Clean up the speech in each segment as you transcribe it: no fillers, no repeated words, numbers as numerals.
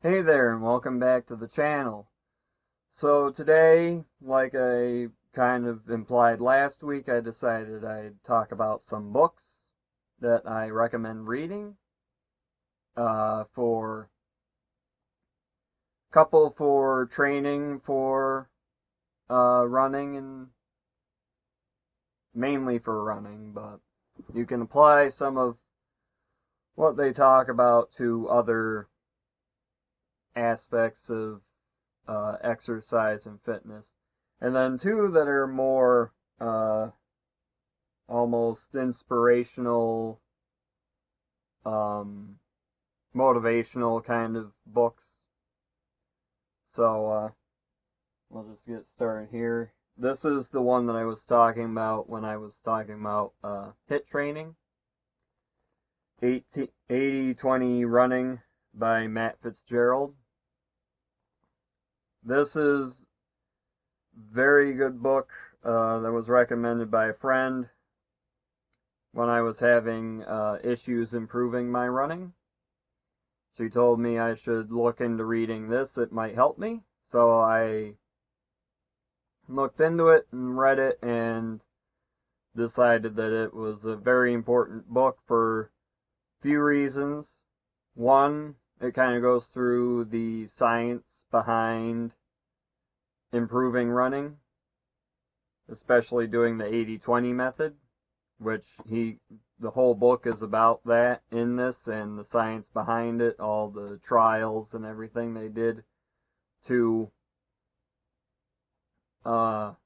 Hey there, and welcome back to the channel. So today, like I kind of implied last week, I decided I'd talk about some books that I recommend reading for couple for training for running, and mainly for running, but you can apply some of what they talk about to other aspects of exercise and fitness. And then two that are more almost inspirational, motivational kind of books. So we'll just get started here. This is the one that I was talking about when I was talking about HIIT training. 80-20 Running by Matt Fitzgerald. This is very good book that was recommended by a friend when I was having issues improving my running. She told me I should look into reading this. It might help me. So I looked into it and read it and decided that it was a very important book for a few reasons. One, it kind of goes through the science behind improving running, especially doing the 80-20 method, which the whole book is about that in this, and the science behind it, all the trials and everything they did to show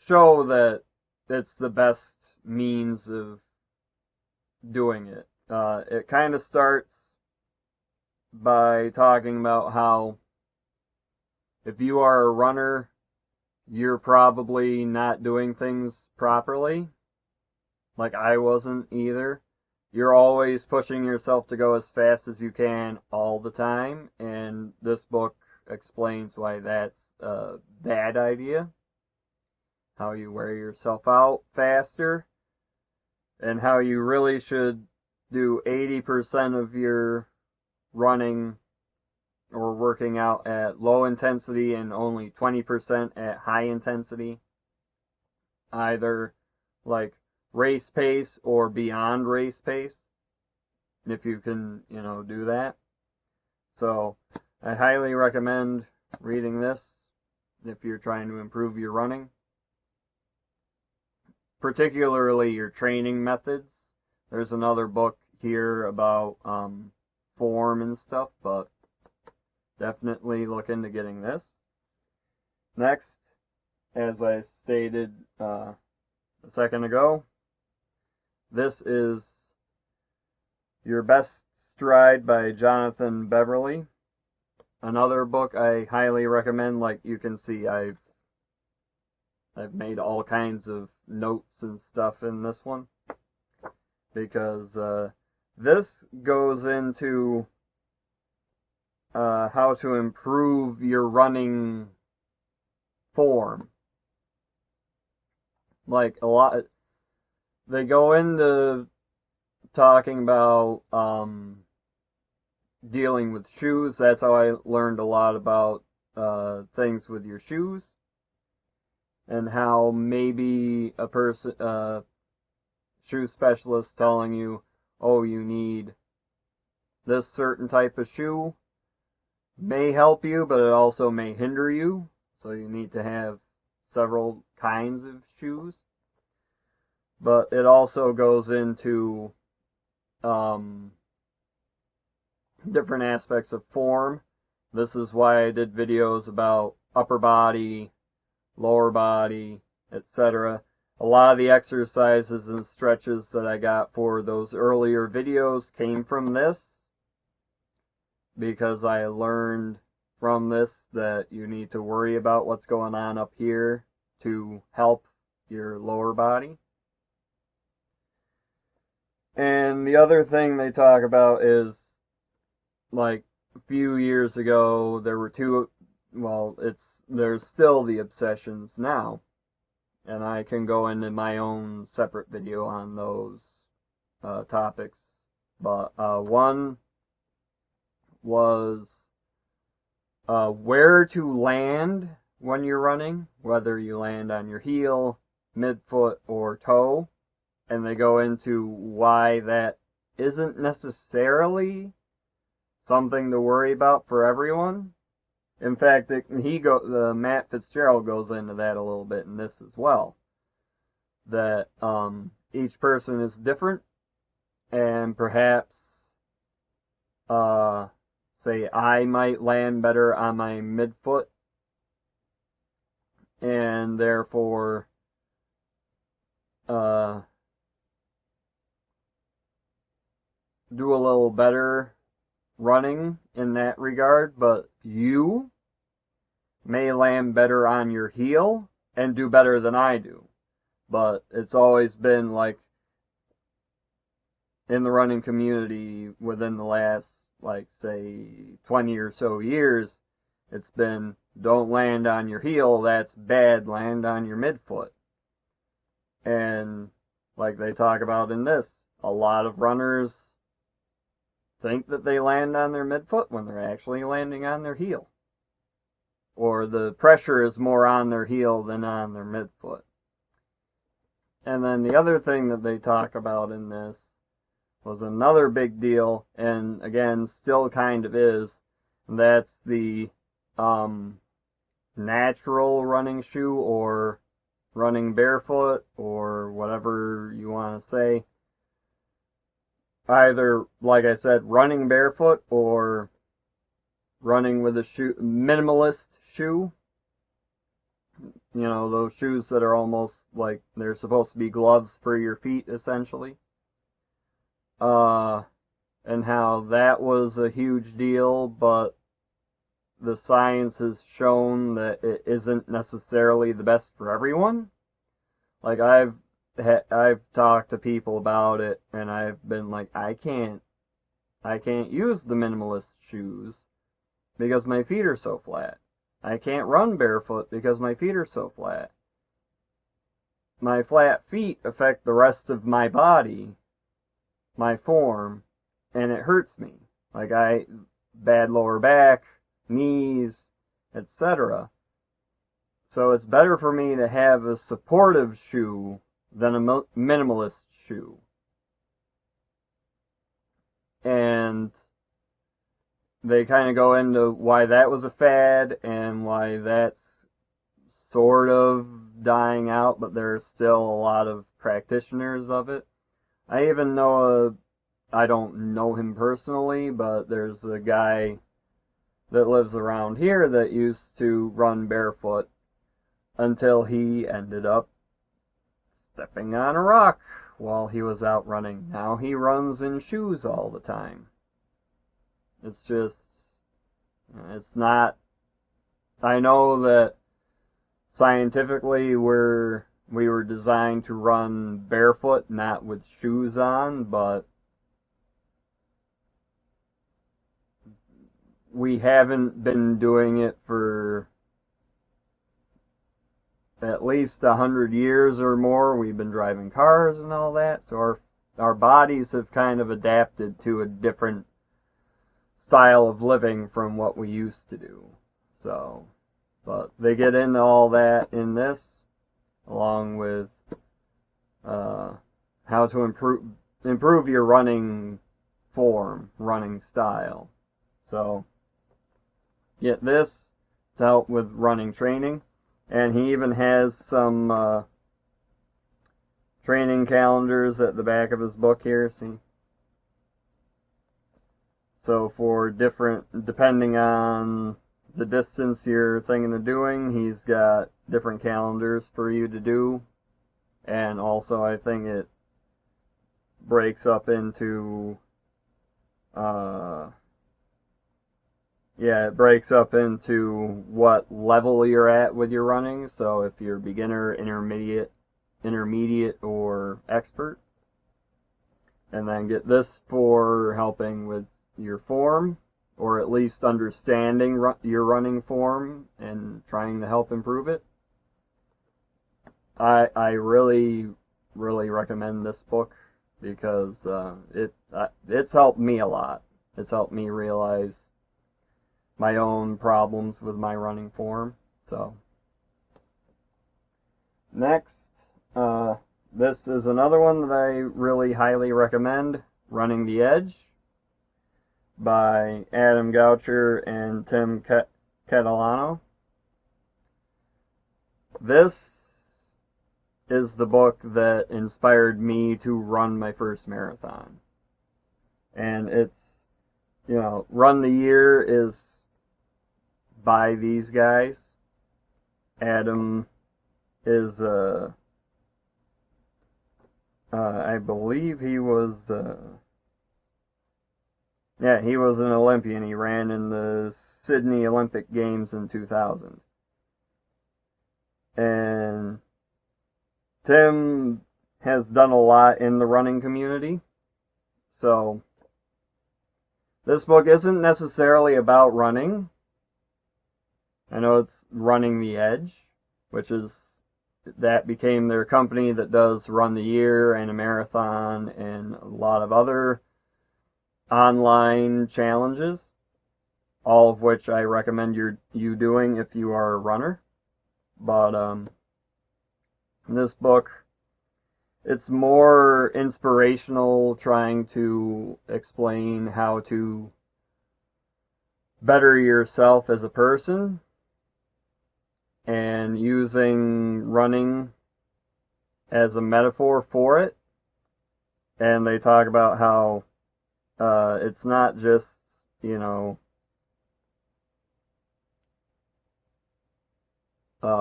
that it's the best means of doing it. It kind of starts by talking about how if you are a runner, you're probably not doing things properly. Like I wasn't either. You're always pushing yourself to go as fast as you can all the time, and this book explains why that's a bad idea. How you wear yourself out faster, and how you really should do 80% of your running or working out at low intensity and only 20% at high intensity. Either like race pace or beyond race pace, if you can, do that. So I highly recommend reading this if you're trying to improve your running, particularly your training methods. There's another book here about form and stuff, but definitely look into getting this. Next, as I stated a second ago, this is Your Best Stride by Jonathan Beverly. Another book I highly recommend. Like you can see, I've made all kinds of notes and stuff in this one, because this goes into how to improve your running form. Like a lot, they go into talking about dealing with shoes. That's how I learned a lot about things with your shoes, and how maybe a person, shoe specialist telling you, oh, you need this certain type of shoe, may help you, but it also may hinder you. So you need to have several kinds of shoes. But it also goes into different aspects of form. This is why I did videos about upper body, lower body, etc. A lot of the exercises and stretches that I got for those earlier videos came from this, because I learned from this that you need to worry about what's going on up here to help your lower body. And the other thing they talk about is, like, a few years ago, there were there's still the obsessions now. And I can go into my own separate video on those topics. But one was where to land when you're running, whether you land on your heel, midfoot, or toe, and they go into why that isn't necessarily something to worry about for everyone. In fact, Matt Fitzgerald goes into that a little bit in this as well. That each person is different, and perhaps, say, I might land better on my midfoot, and therefore, do a little better running in that regard, but you may land better on your heel and do better than I do. But it's always been like, in the running community within the last, like, say, 20 or so years, it's been, don't land on your heel, that's bad, land on your midfoot. And like they talk about in this, a lot of runners think that they land on their midfoot when they're actually landing on their heel. Or the pressure is more on their heel than on their midfoot. And then the other thing that they talk about in this was another big deal, and again, still kind of is, and that's the natural running shoe, or running barefoot, or whatever you want to say. Either, like I said, running barefoot or running with a minimalist shoe. You know, those shoes that are almost like they're supposed to be gloves for your feet, essentially. And how that was a huge deal, but the science has shown that it isn't necessarily the best for everyone. Like, I've talked to people about it, and I've been like, I can't use the minimalist shoes because my feet are so flat. I can't run barefoot because my feet are so flat. My flat feet affect the rest of my body, my form, and it hurts me. Like, bad lower back, knees, etc. So it's better for me to have a supportive shoe than a minimalist shoe. And they kind of go into why that was a fad and why that's sort of dying out, but there's still a lot of practitioners of it. I even know I don't know him personally, but there's a guy that lives around here that used to run barefoot until he ended up stepping on a rock while he was out running. Now he runs in shoes all the time. It's just, it's not, I know that scientifically we were designed to run barefoot, not with shoes on, but we haven't been doing it for at least 100 years or more. We've been driving cars and all that, so our bodies have kind of adapted to a different style of living from what we used to do. So, but they get into all that in this, along with how to improve your running form, running style. So, get this to help with running training. And he even has some training calendars at the back of his book here, see? So for depending on the distance you're thinking of doing, he's got different calendars for you to do. And also, I think it breaks up into, it breaks up into what level you're at with your running. So if you're beginner, intermediate, or expert. And then get this for helping with your form, or at least understanding your running form and trying to help improve it. I really, really recommend this book because it's helped me a lot. It's helped me realize my own problems with my running form. So, next, this is another one that I really highly recommend, Running the Edge by Adam Goucher and Tim Catalano. This is the book that inspired me to run my first marathon. And it's, Run the Year is by these guys. Adam is, I believe he was, he was an Olympian. He ran in the Sydney Olympic Games in 2000. And Tim has done a lot in the running community. So, this book isn't necessarily about running. I know it's Running the Edge, that became their company that does Run the Year and a marathon and a lot of other online challenges, all of which I recommend you doing if you are a runner. But in this book, it's more inspirational, trying to explain how to better yourself as a person, and using running as a metaphor for it. And they talk about how it's not just,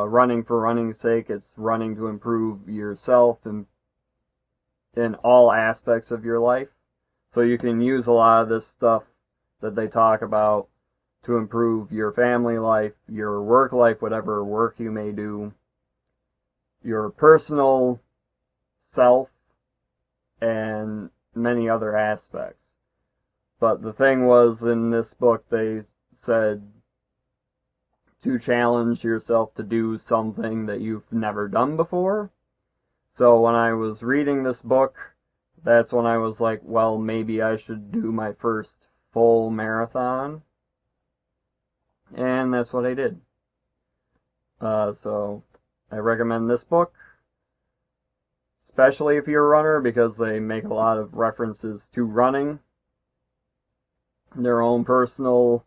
running for running's sake. It's running to improve yourself and in all aspects of your life. So you can use a lot of this stuff that they talk about to improve your family life, your work life, whatever work you may do, your personal self, and many other aspects. But the thing was, in this book, they said to challenge yourself to do something that you've never done before. So when I was reading this book, that's when I was like, well, maybe I should do my first full marathon. And that's what I did. So I recommend this book, especially if you're a runner, because they make a lot of references to running, their own personal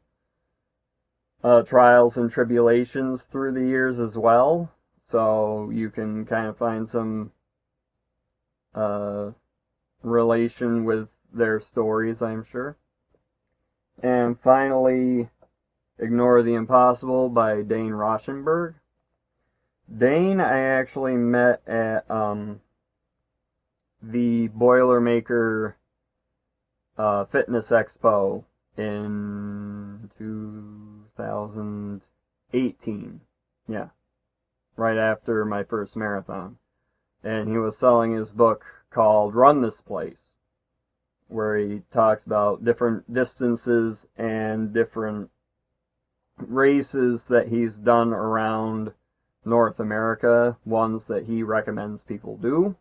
trials and tribulations through the years as well. So you can kind of find some relation with their stories, I'm sure. And finally, Ignore the Impossible by Dane Rauschenberg. Dane I actually met at the Boilermaker Fitness Expo in 2018. Yeah, right after my first marathon. And he was selling his book called Run This Place, where he talks about different distances and different races that he's done around North America, ones that he recommends people do.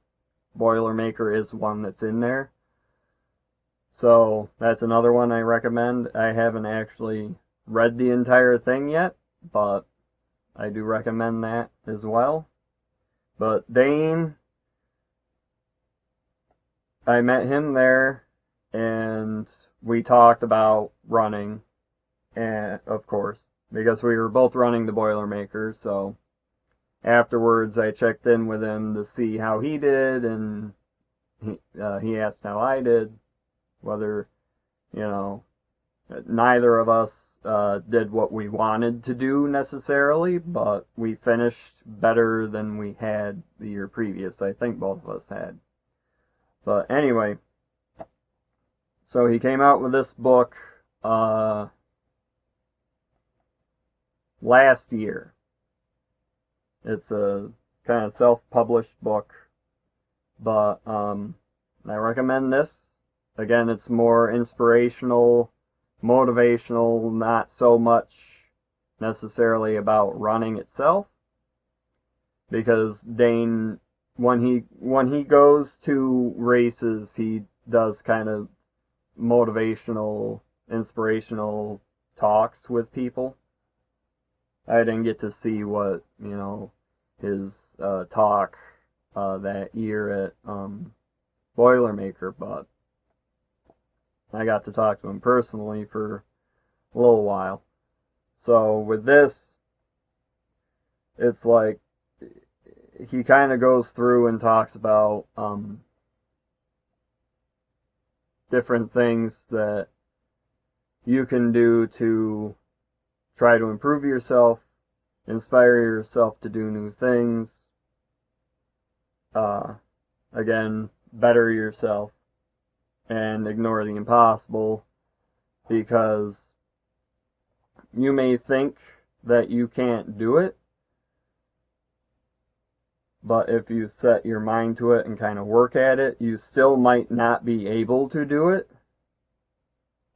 Boilermaker is one that's in there. So that's another one I recommend. I haven't actually read the entire thing yet, but I do recommend that as well. But Dane, I met him there, and we talked about running, and of course, because we were both running the Boilermaker, so afterwards I checked in with him to see how he did, and he asked how I did, whether, neither of us did what we wanted to do necessarily, but we finished better than we had the year previous. I think both of us had. But anyway, so he came out with this book last year. It's a kind of self-published book, but I recommend this. Again, it's more inspirational, motivational, not so much necessarily about running itself, because Dane, when he goes to races, he does kind of motivational, inspirational talks with people. I didn't get to see what, his talk that year at Boilermaker, but I got to talk to him personally for a little while. So with this, it's like he kind of goes through and talks about different things that you can do to try to improve yourself, inspire yourself to do new things, again, better yourself, and ignore the impossible, because you may think that you can't do it, but if you set your mind to it and kind of work at it, you still might not be able to do it,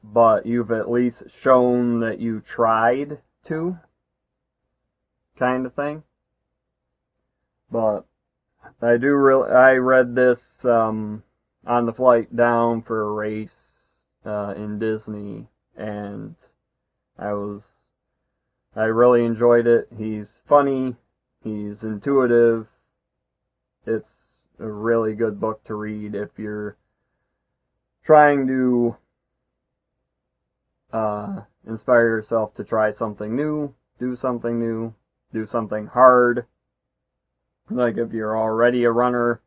but you've at least shown that you tried to, kind of thing. But I read this on the flight down for a race in Disney, and I really enjoyed it. He's funny, he's intuitive. It's a really good book to read if you're trying to inspire yourself to try something new, do something hard. Like if you're already a runner,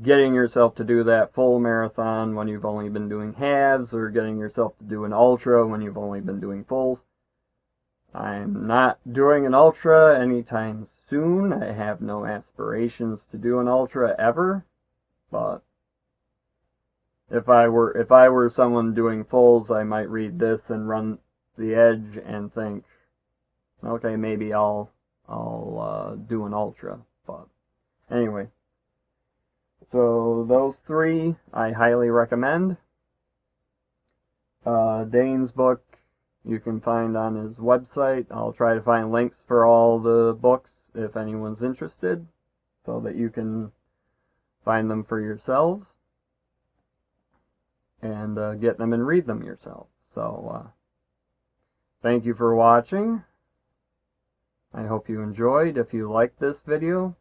getting yourself to do that full marathon when you've only been doing halves, or getting yourself to do an ultra when you've only been doing fulls. I'm not doing an ultra anytime soon. I have no aspirations to do an ultra ever, but if I were someone doing fulls, I might read this and run the edge and think, okay, maybe I'll do an ultra. But anyway, so those three I highly recommend. Dane's book you can find on his website. I'll try to find links for all the books if anyone's interested, so that you can find them for yourselves and get them and read them yourself. So thank you for watching. I hope you enjoyed. If you liked this video,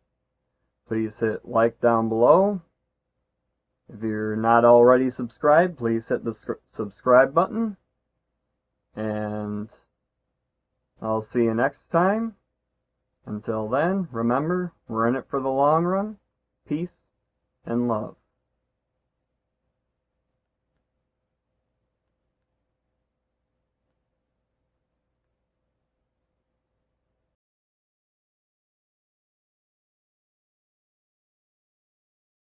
please hit like down below. If you're not already subscribed, please hit the subscribe button. And I'll see you next time. Until then, remember, we're in it for the long run. Peace and love.